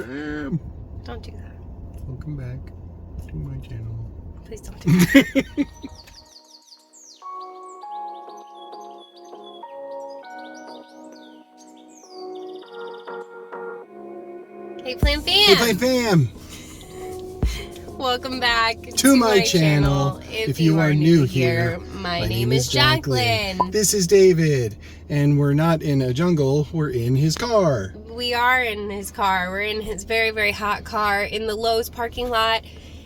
Bam! Don't do that. Welcome back to my channel. Please don't do that. Hey, Plant Fam! Hey, Plant Fam! Welcome back to my channel. If you are new here, my name is Jaclynn. This is David, and we're not in a jungle, we're in his car. We are in his car. We're in his very, very hot car in the Lowe's parking lot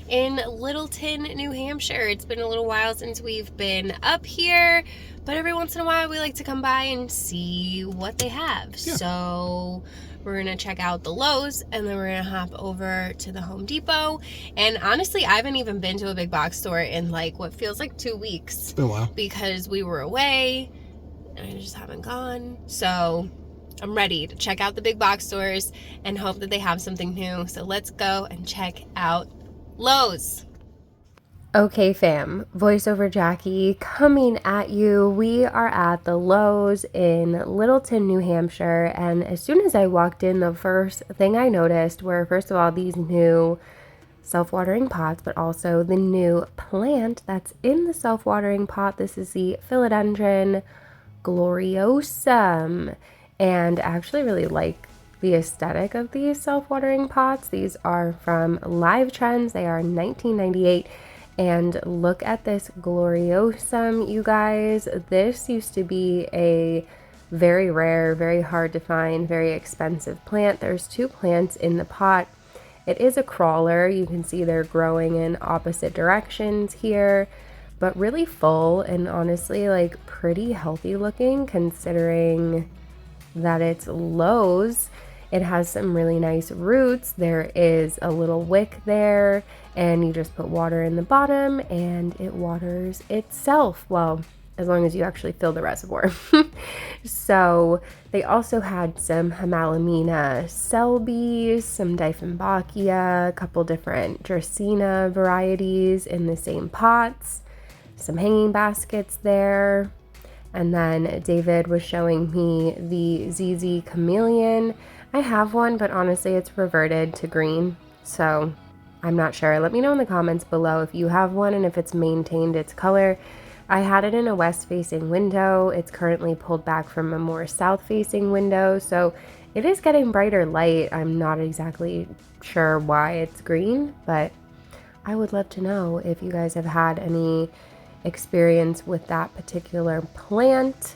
in Littleton, New Hampshire. It's been a little while since we've been up here, but every once in a while we like to come by and see what they have. Yeah. So we're gonna check out the Lowe's and then we're gonna hop over to the Home Depot. And honestly, I haven't even been to a big box store in like what feels like 2 weeks. It's been a while. Because we were away and I just haven't gone. So I'm ready to check out the big box stores and hope that they have something new. So let's go and check out Lowe's. Okay, fam, voiceover Jackie coming at you. We are at the Lowe's in Littleton, New Hampshire, and as soon as I walked in, the first thing I noticed were, first of all, these new self-watering pots, but also the new plant that's in the self-watering pot. This is the Philodendron Gloriosum, and I actually really like the aesthetic of these self-watering pots. These are from Live Trends. They are $19.98. And look at this Gloriosum, you guys. This used to be a very rare, very hard to find, very expensive plant. There's 2 plants in the pot. It is a crawler. You can see they're growing in opposite directions here, but really full and honestly like pretty healthy looking considering that it's Lowe's. It has some really nice roots. There is a little wick there, and you just put water in the bottom and it waters itself. Well, as long as you actually fill the reservoir. So they also had some Hymalomena Selbes, some Dieffenbachia, a couple different Dracaena varieties in the same pots, some hanging baskets there. And then David was showing me the ZZ Chameleon. I have one, but honestly, it's reverted to green, so I'm not sure. Let me know in the comments below if you have one and if it's maintained its color. I had it in a west-facing window. It's currently pulled back from a more south-facing window, so it is getting brighter light. I'm not exactly sure why it's green, but I would love to know if you guys have had any experience with that particular plant.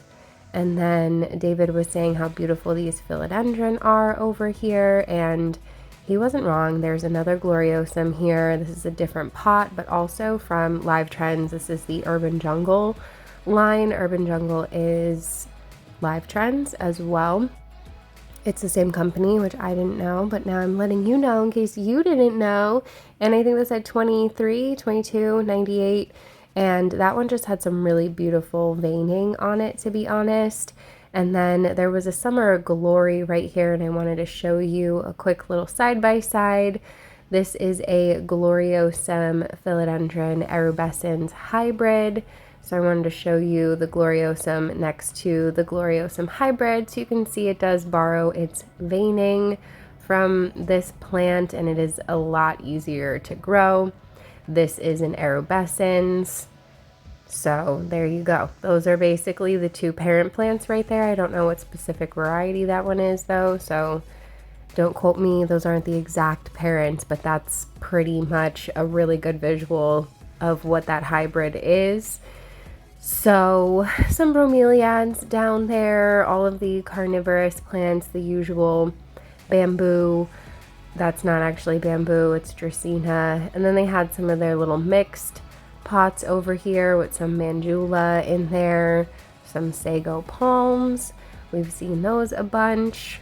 And then David was saying how beautiful these philodendron are over here, and he wasn't wrong. There's another Gloriosum here. This is a different pot, but also from Live Trends. This is the Urban Jungle line. Urban Jungle is Live Trends as well. It's the same company, which I didn't know, but now I'm letting you know in case you didn't know. And I think this said 23, 22, 98. And that one just had some really beautiful veining on it, to be honest. And then there was a Summer Glory right here, and I wanted to show you a quick little side-by-side. This is a Gloriosum Philodendron erubescens hybrid. So I wanted to show you the Gloriosum next to the Gloriosum hybrid, so you can see it does borrow its veining from this plant, and it is a lot easier to grow. This is an erubescens. So there you go. Those are basically the 2 parent plants right there. I don't know what specific variety that one is though, so don't quote me. Those aren't the exact parents, but that's pretty much a really good visual of what that hybrid is. So some bromeliads down there, all of the carnivorous plants, the usual bamboo. That's not actually bamboo, it's Dracaena. And then they had some of their little mixed pots over here with some Mandula in there, some sago palms. We've seen those a bunch.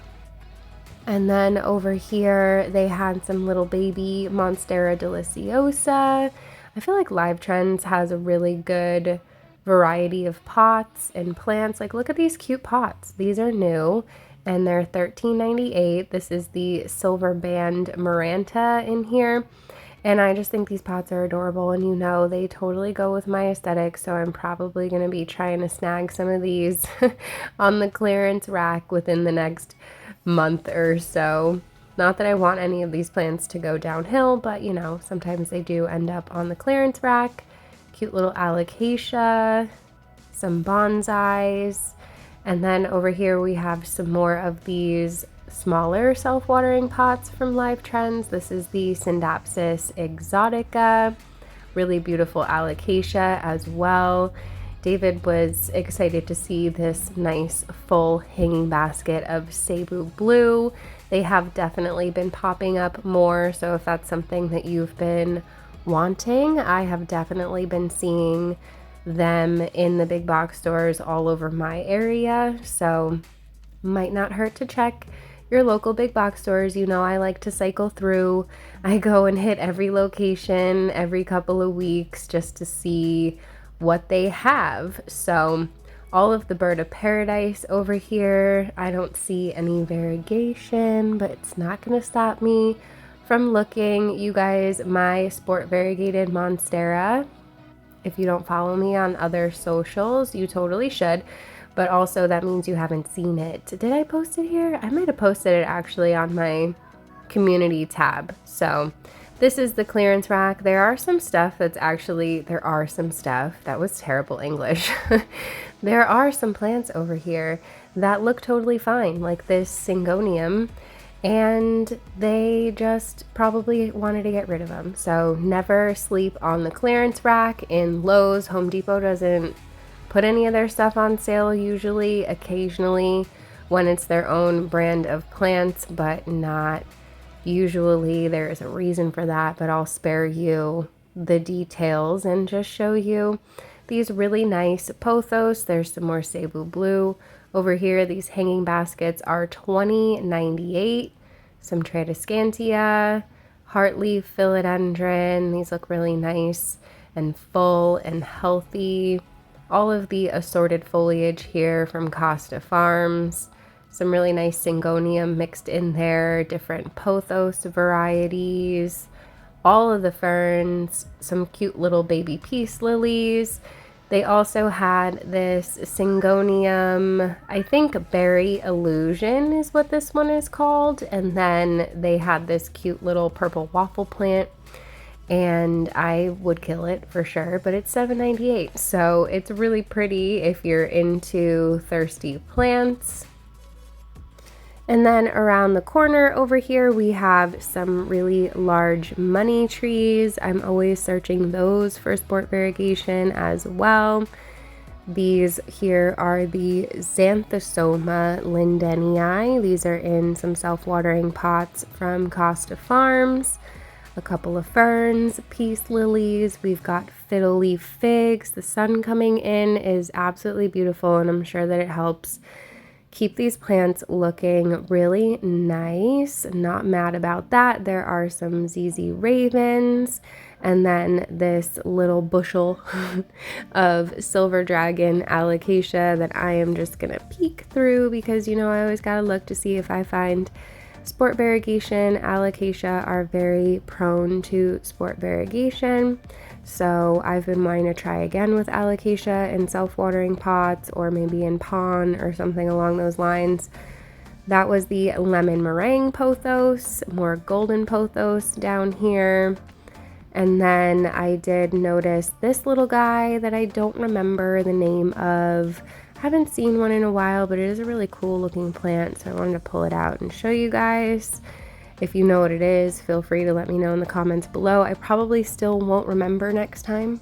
And then over here, they had some little baby Monstera deliciosa. I feel like Live Trends has a really good variety of pots and plants. Like, look at these cute pots. These are new. And they're $13.98. This is the Silver Band Maranta in here. And I just think these pots are adorable, and you know, they totally go with my aesthetic, so I'm probably going to be trying to snag some of these on the clearance rack within the next month or so. Not that I want any of these plants to go downhill, but you know, sometimes they do end up on the clearance rack. Cute little alocasia, some bonsais, and then over here we have some more of these smaller self-watering pots from Live Trends. This is the Scindapsus exotica, really beautiful alocasia as well. David was excited to see this nice full hanging basket of Cebu blue. They have definitely been popping up more, so if that's something that you've been wanting, I have definitely been seeing them in the big box stores all over my area, so might not hurt to check your local big box stores. You know, I like to cycle through. I go and hit every location every couple of weeks just to see what they have. So all of the bird of paradise over here, I don't see any variegation, but it's not going to stop me from looking. You guys, my sport variegated monstera, if you don't follow me on other socials, you totally should. But also that means you haven't seen it. Did I post it here? I might have posted it actually on my community tab. So this is the clearance rack. There are some stuff, that was terrible English. There are some plants over here that look totally fine, like this Syngonium, and they just probably wanted to get rid of them. So never sleep on the clearance rack in Lowe's. Home Depot doesn't put any of their stuff on sale usually, occasionally when it's their own brand of plants, but not usually. There is a reason for that, but I'll spare you the details and just show you these really nice pothos. There's some more Cebu blue over here. These hanging baskets are $20.98. Some Tradescantia, Heartleaf Philodendron. These look really nice and full and healthy. All of the assorted foliage here from Costa Farms. Some really nice Syngonium mixed in there, different pothos varieties, all of the ferns, some cute little baby peace lilies. They also had this Syngonium, I think Berry Illusion is what this one is called. And then they had this cute little purple waffle plant, and I would kill it for sure, but it's $7.98. So it's really pretty if you're into thirsty plants. And then around the corner over here, we have some really large money trees. I'm always searching those for sport variegation as well. These here are the Xanthosoma lindenii. These are in some self-watering pots from Costa Farms. A couple of ferns, peace lilies. We've got fiddle leaf figs. The sun coming in is absolutely beautiful, and I'm sure that it helps keep these plants looking really nice. Not mad about that. There are some ZZ Ravens, and then this little bushel of silver dragon alocasia that I am just gonna peek through because, you know, I always gotta look to see if I find sport variegation. Alocasia are very prone to sport variegation. So I've been wanting to try again with alocasia in self-watering pots or maybe in pon or something along those lines. That was the lemon meringue pothos, more golden pothos down here. And then I did notice this little guy that I don't remember the name of. I haven't seen one in a while, but it is a really cool looking plant, so I wanted to pull it out and show you guys. If you know what it is, feel free to let me know in the comments below. I probably still won't remember next time,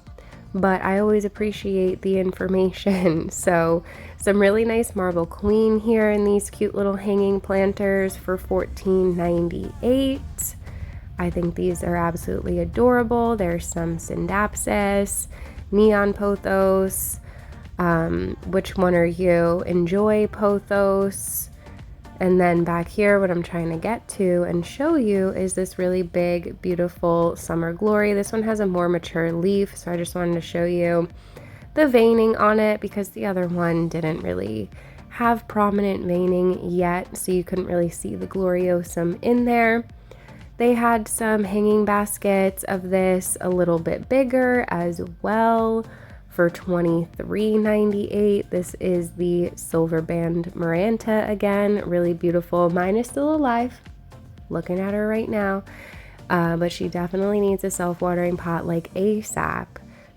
but I always appreciate the information. So some really nice marble queen here in these cute little hanging planters for $14.98. I think these are absolutely adorable. There's some Scindapsus, neon pothos. Which one are you? Enjoy pothos. And then back here, what I'm trying to get to and show you is this really big, beautiful Summer Glory. This one has a more mature leaf, so I just wanted to show you the veining on it because the other one didn't really have prominent veining yet, so you couldn't really see the Gloriosum in there. They had some hanging baskets of this a little bit bigger as well for $23.98. This is the Silver Band Maranta again, really beautiful. Mine is still alive. looking at her right now. But she definitely needs a self-watering pot like ASAP.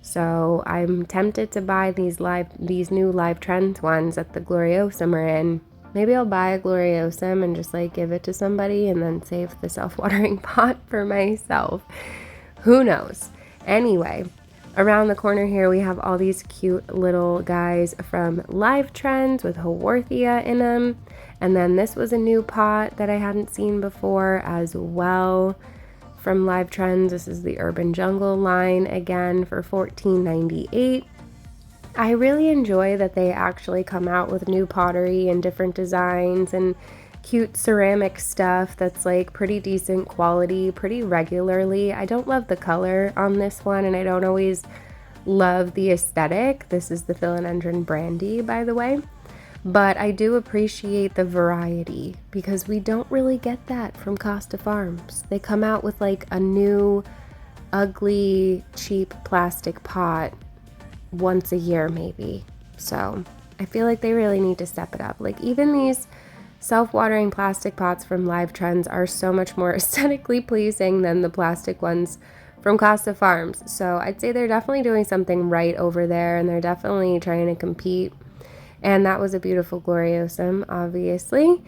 So I'm tempted to buy these new Live Trends ones that the Gloriosum are in. Maybe I'll buy a Gloriosum and just like give it to somebody and then save the self-watering pot for myself. Who knows? Anyway, around the corner here we have all these cute little guys from Live Trends with Haworthia in them. And then this was a new pot that I hadn't seen before as well from Live Trends. This is the Urban Jungle line again for $14.98. I really enjoy that they actually come out with new pottery and different designs and cute ceramic stuff that's like pretty decent quality pretty regularly. I don't love the color on this one, and I don't always love the aesthetic. This is the Philodendron Brandy, by the way. But I do appreciate the variety because we don't really get that from Costa Farms. They come out with like a new ugly cheap plastic pot once a year maybe. So I feel like they really need to step it up. Like even these self-watering plastic pots from Live Trends are so much more aesthetically pleasing than the plastic ones from Costa Farms. So I'd say they're definitely doing something right over there, and they're definitely trying to compete. And that was a beautiful Gloriosum, obviously.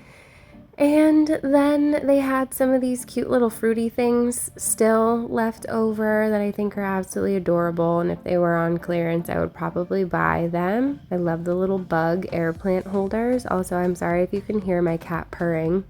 And then they had some of these cute little fruity things still left over that I think are absolutely adorable. And if they were on clearance, I would probably buy them. I love the little bug air plant holders. Also, I'm sorry if you can hear my cat purring.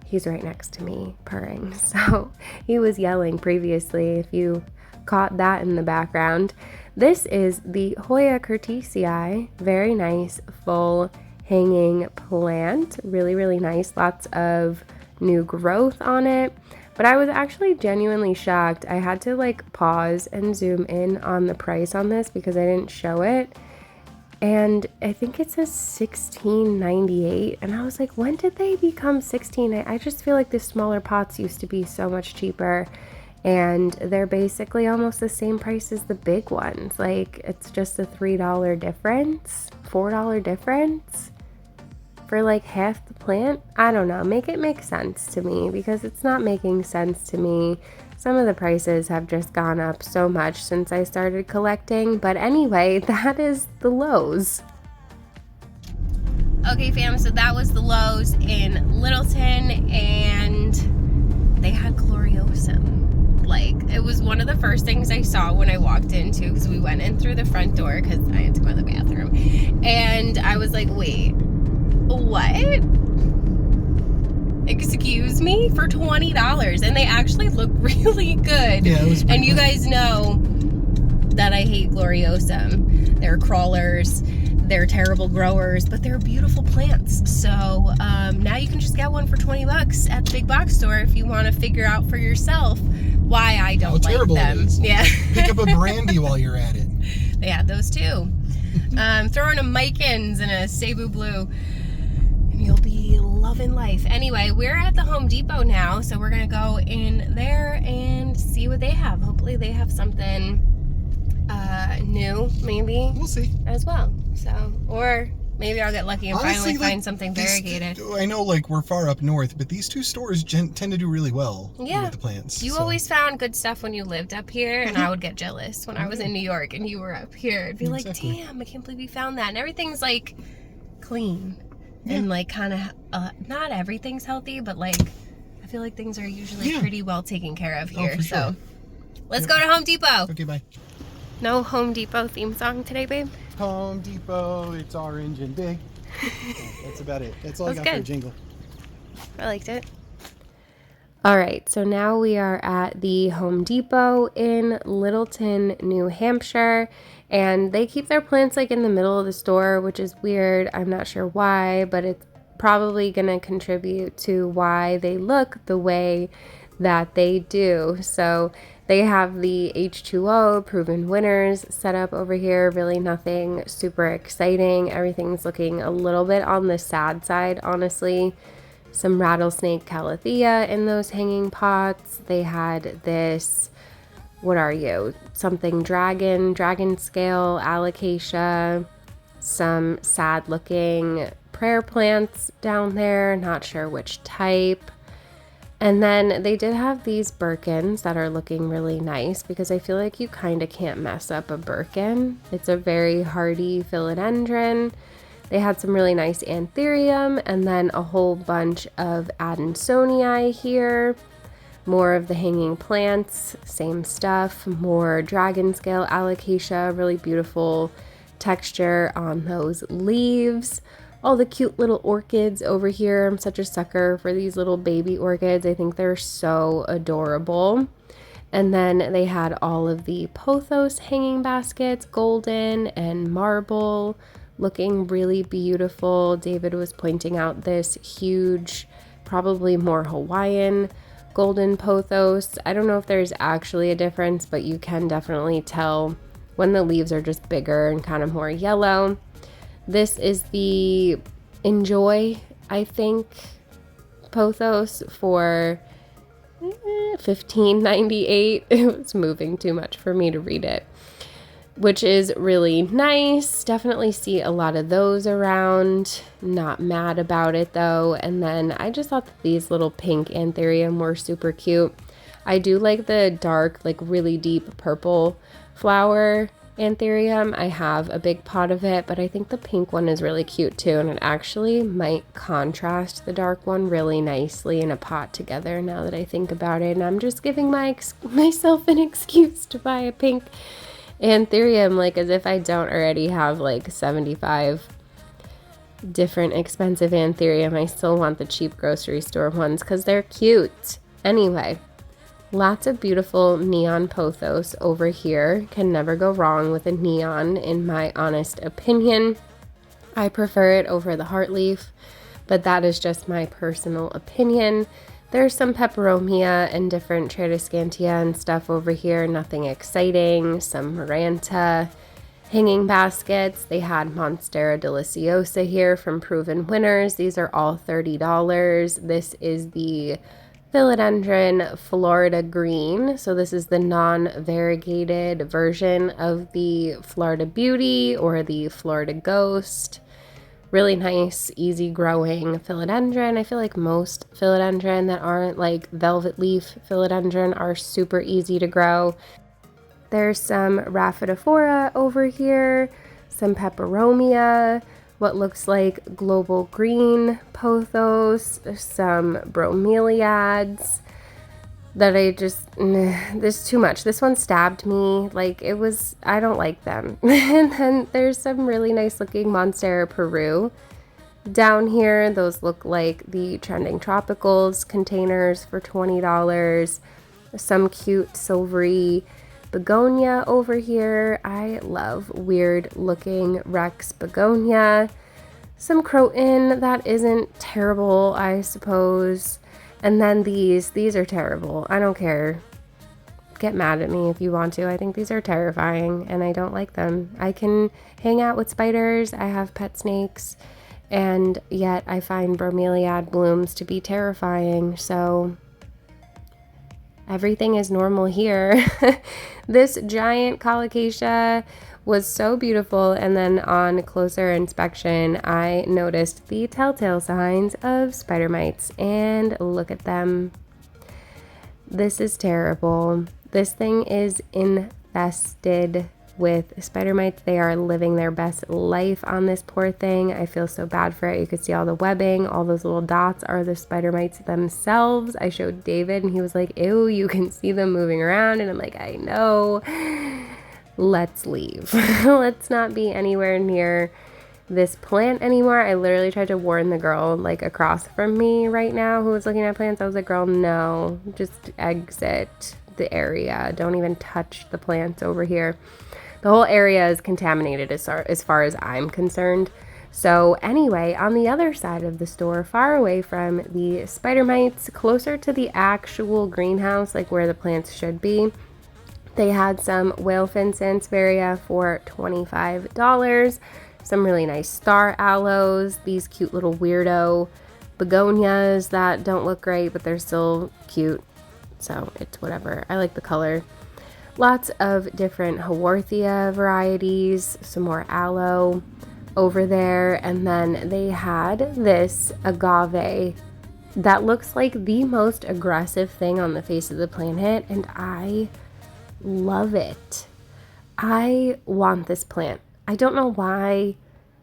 He's right next to me purring. So he was yelling previously, if you caught that in the background. This is the Hoya curtisii. Very nice, full hanging plant. Really, really nice. Lots of new growth on it. But I was actually genuinely shocked. I had to like pause and zoom in on the price on this because I didn't show it. And I think it says $16.98. And I was like, when did they become $16? I just feel like the smaller pots used to be so much cheaper. And they're basically almost the same price as the big ones. Like it's just a $3 difference, $4 difference for like half the plant. I don't know, make it make sense to me because it's not making sense to me. Some of the prices have just gone up so much since I started collecting. But anyway, that is the Lowe's. Okay fam, so that was the Lowe's in Littleton, and they had Gloriosum. Like, it was one of the first things I saw when I walked into, because we went in through the front door because I had to go to the bathroom, and I was like, wait, what? Excuse me? For $20? And they actually look really good. Yeah, it was pretty. And you guys know that I hate Gloriosum. They're crawlers, they're terrible growers, but they're beautiful plants. So now you can just get one for $20 at the big box store if you want to figure out for yourself why I don't like them. It is. Yeah. Pick up a brandy while you're at it. They had those too. Throw in a Mikins and a Cebu Blue, and you'll be loving life. Anyway, we're at the Home Depot now, so we're gonna go in there and see what they have. Hopefully they have something new, maybe. We'll see. As well. So, or maybe I'll get lucky and finally find something variegated. I know, like, we're far up north, but these two stores tend to do really well with the plants. You always found good stuff when you lived up here, and I would get jealous when I was in New York and you were up here. I'd be like, damn, I can't believe you found that. And everything's, like, clean. Yeah. And, like, kind of, not everything's healthy, but, like, I feel like things are usually pretty well taken care of here. For sure. So, let's go to Home Depot. Okay, bye. No Home Depot theme song today, babe? Home Depot, it's orange and big. That's about it. That's all I got for a jingle. I liked it. All right, so now we are at the Home Depot in Littleton, New Hampshire, and they keep their plants like in the middle of the store, which is weird. I'm not sure why, but it's probably going to contribute to why they look the way that they do. So they have the H2O proven winners set up over here. Really nothing super exciting. Everything's looking a little bit on the sad side, honestly. Some rattlesnake calathea in those hanging pots. They had this, what are you? Something dragon scale, alocasia. Some sad looking prayer plants down there. Not sure which type. And then they did have these Birkins that are looking really nice because I feel like you kind of can't mess up a Birkin. It's a very hardy philodendron. They had some really nice anthurium and then a whole bunch of Adansonii here. More of the hanging plants, same stuff. More dragon scale alocasia, really beautiful texture on those leaves. All the cute little orchids over here. I'm such a sucker for these little baby orchids. I think they're so adorable. And then they had all of the pothos hanging baskets, golden and marble, looking really beautiful. David was pointing out this huge, probably more Hawaiian golden pothos. I don't know if there's actually a difference, but you can definitely tell when the leaves are just bigger and kind of more yellow. This is the Enjoy, I think, pothos for $15.98. It was moving too much for me to read it, which is really nice. Definitely see a lot of those around. Not mad about it though. And then I just thought that these little pink anthurium were super cute. I do like the dark, like really deep purple flower anthurium. I have a big pot of it, but I think the pink one is really cute too, and it actually might contrast the dark one really nicely in a pot together now that I think about it. And I'm just giving myself an excuse to buy a pink anthurium, like as if I don't already have like 75 different expensive anthurium. I still want the cheap grocery store ones because they're cute. Anyway, lots of beautiful neon pothos over here. Can never go wrong with a neon, in my honest opinion. I prefer it over the heartleaf, but that is just my personal opinion. There's some peperomia and different tradescantia and stuff over here. Nothing exciting. Some maranta hanging baskets. They had Monstera deliciosa here from Proven Winners. These are all $30. This is the Philodendron Florida Green. So this is the non-variegated version of the Florida Beauty or the Florida Ghost. Really nice, easy growing philodendron. I feel like most philodendron that aren't like velvet leaf philodendron are super easy to grow. There's some Rhaphidophora over here, some peperomia, what looks like global green pothos, some bromeliads that I just, there's too much. This one stabbed me, like it was, I don't like them. And then there's some really nice looking Monstera Peru down here. Those look like the Trending Tropicals containers for $20. Some cute silvery begonia over here. I love weird looking Rex begonia. Some Croton that isn't terrible, I suppose. And then these are terrible. I don't care. Get mad at me if you want to. I think these are terrifying and I don't like them. I can hang out with spiders. I have pet snakes, and yet I find bromeliad blooms to be terrifying. So everything is normal here. This giant colocasia was so beautiful, and then on closer inspection I noticed the telltale signs of spider mites, and look at them. This is terrible. This thing is infested with spider mites. They are living their best life on this poor thing. I feel so bad for it. You could see all the webbing. All those little dots are the spider mites themselves. I showed David and he was like, ew, you can see them moving around. And I'm like, I know. Let's leave. Let's not be anywhere near this plant anymore. I literally tried to warn the girl like across from me right now who was looking at plants. I was like, girl, no, just exit the area. Don't even touch the plants over here. The whole area is contaminated as far as I'm concerned. So anyway, on the other side of the store, far away from the spider mites, closer to the actual greenhouse, like where the plants should be, they had some whalefin sansevieria for $25. Some really nice star aloes, these cute little weirdo begonias that don't look great, but they're still cute. So it's whatever. I like the color. Lots of different Haworthia varieties, some more aloe over there. And then they had this agave that looks like the most aggressive thing on the face of the planet, and I love it. I want this plant. I don't know why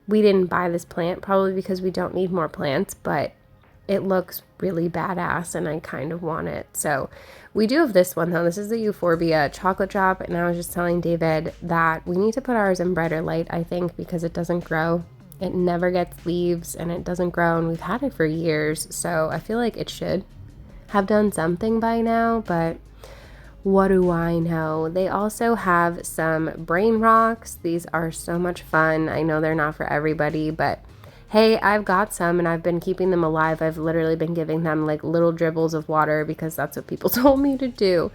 we didn't buy this plant, probably because we don't need more plants, but it looks really badass and I kind of want it. So we do have this one though. This is the Euphorbia chocolate drop, and I was just telling David that we need to put ours in brighter light, I think, because it doesn't grow. It never gets leaves and it doesn't grow, and we've had it for years, so I feel like it should have done something by now, but what do I know? They also have some brain rocks. These are so much fun. I know they're not for everybody, but hey, I've got some and I've been keeping them alive. I've literally been giving them like little dribbles of water because that's what people told me to do.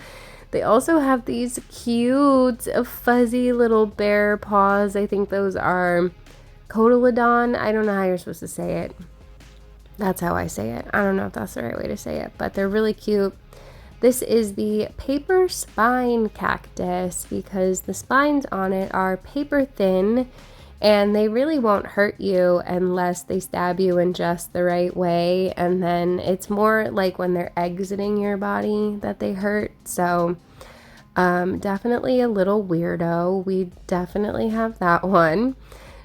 They also have these cute fuzzy little bear paws. I think those are Cotyledon. I don't know how you're supposed to say it. That's how I say it. I don't know if that's the right way to say it, but they're really cute. This is the paper spine cactus because the spines on it are paper thin and they really won't hurt you unless they stab you in just the right way. And then it's more like when they're exiting your body that they hurt. So definitely a little weirdo. We definitely have that one.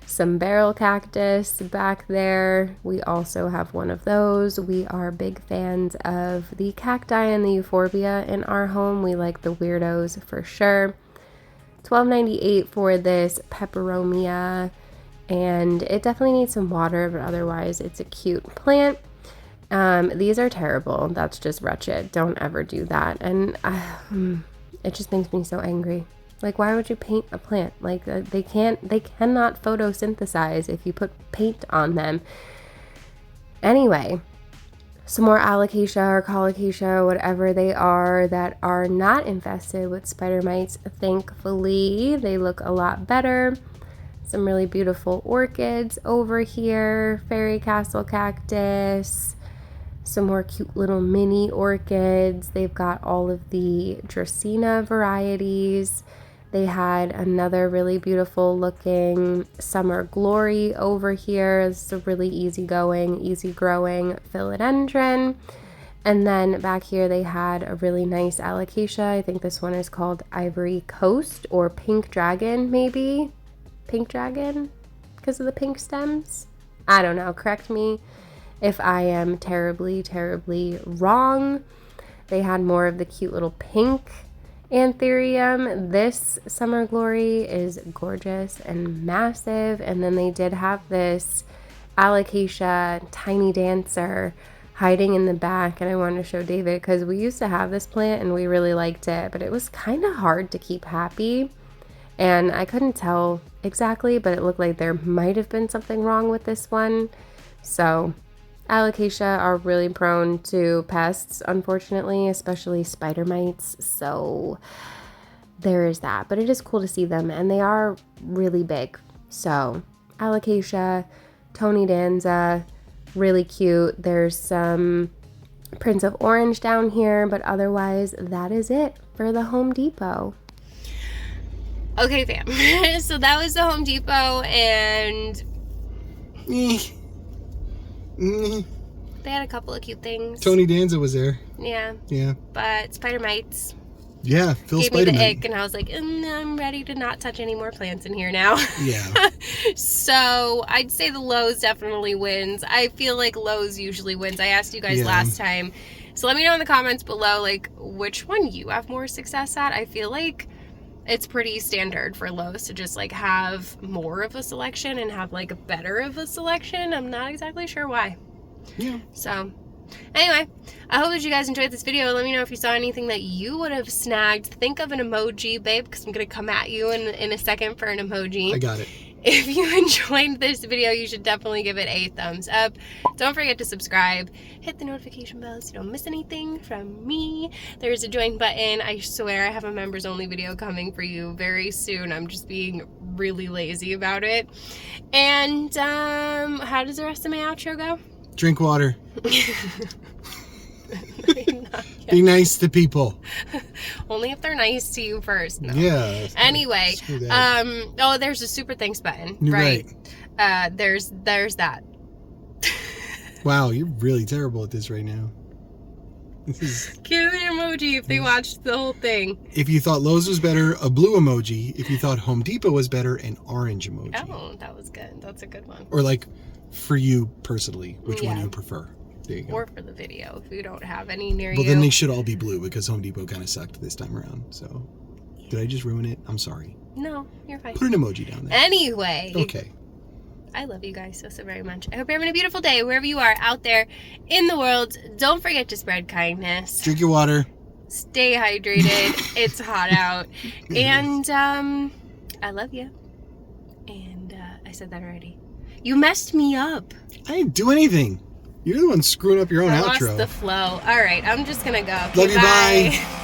Some barrel cactus back there. We also have one of those. We are big fans of the cacti and the euphorbia in our home. We like the weirdos for sure. $12.98 for this peperomia, and it definitely needs some water, but otherwise it's a cute plant. These are terrible. That's just wretched. Don't ever do that. And it just makes me so angry. Like, why would you paint a plant? Like, they cannot photosynthesize if you put paint on them. Anyway, some more alocasia or colocasia, whatever they are, that are not infested with spider mites. Thankfully, they look a lot better. Some really beautiful orchids over here. Fairy castle cactus. Some more cute little mini orchids. They've got all of the Dracaena varieties. They had another really beautiful looking summer glory over here. This is a really easygoing, easy growing philodendron. And then back here they had a really nice alocasia. I think this one is called Ivory Coast or Pink Dragon, maybe? Pink Dragon? Because of the pink stems? I don't know. Correct me if I am terribly, terribly wrong. They had more of the cute little pink Anthurium. This summer glory is gorgeous and massive. And then they did have this alocasia tiny dancer hiding in the back, and I wanted to show David because we used to have this plant and we really liked it, but it was kind of hard to keep happy, and I couldn't tell exactly, but it looked like there might have been something wrong with this one. So alocasia are really prone to pests, unfortunately, especially spider mites. So there is that. But it is cool to see them, and they are really big. So alocasia, Tony Danza, really cute. There's some Prince of Orange down here, but otherwise that is it for the Home Depot. Okay, fam. So that was the Home Depot, and they had a couple of cute things. Tony Danza was there. Yeah. Yeah. But spider mites. Yeah, Phil Gave Spider me the Mite. ick, and I was like, I'm ready to not touch any more plants in here now. Yeah. So I'd say the Lowe's definitely wins. I feel like Lowe's usually wins. I asked you guys last time. So let me know in the comments below, like, which one you have more success at. I feel like it's pretty standard for Lowe's to just like have more of a selection and have like a better of a selection. I'm not exactly sure why. Yeah. So anyway, I hope that you guys enjoyed this video. Let me know if you saw anything that you would have snagged. Think of an emoji, babe, because I'm going to come at you in a second for an emoji. I got it. If you enjoyed this video, you should definitely give it a thumbs up. Don't forget to subscribe. Hit the notification bell so you don't miss anything from me. There's a join button. I swear I have a members only video coming for you very soon. I'm just being really lazy about it. And how does the rest of my outro go? Drink water. Be nice to people. Only if they're nice to you first. No. Yeah. Anyway, oh, there's a super thanks button. You're right. There's that. Wow, you're really terrible at this right now. Give me an emoji if they watched the whole thing. If you thought Lowe's was better, a blue emoji. If you thought Home Depot was better, an orange emoji. Oh, that was good. That's a good one. Or like, for you personally, which one you prefer. There you go. Or for the video, if you don't have any near you. Well, then they should all be blue because Home Depot kind of sucked this time around. So, did I just ruin it? I'm sorry. No, you're fine. Put an emoji down there. Anyway. Okay. I love you guys so very much. I hope you're having a beautiful day wherever you are out there in the world. Don't forget to spread kindness. Drink your water. Stay hydrated. It's hot out. And I love you. And I said that already. You messed me up. I didn't do anything. You're the one screwing up your own outro. I lost the flow. All right, I'm just going to go. Love you, bye.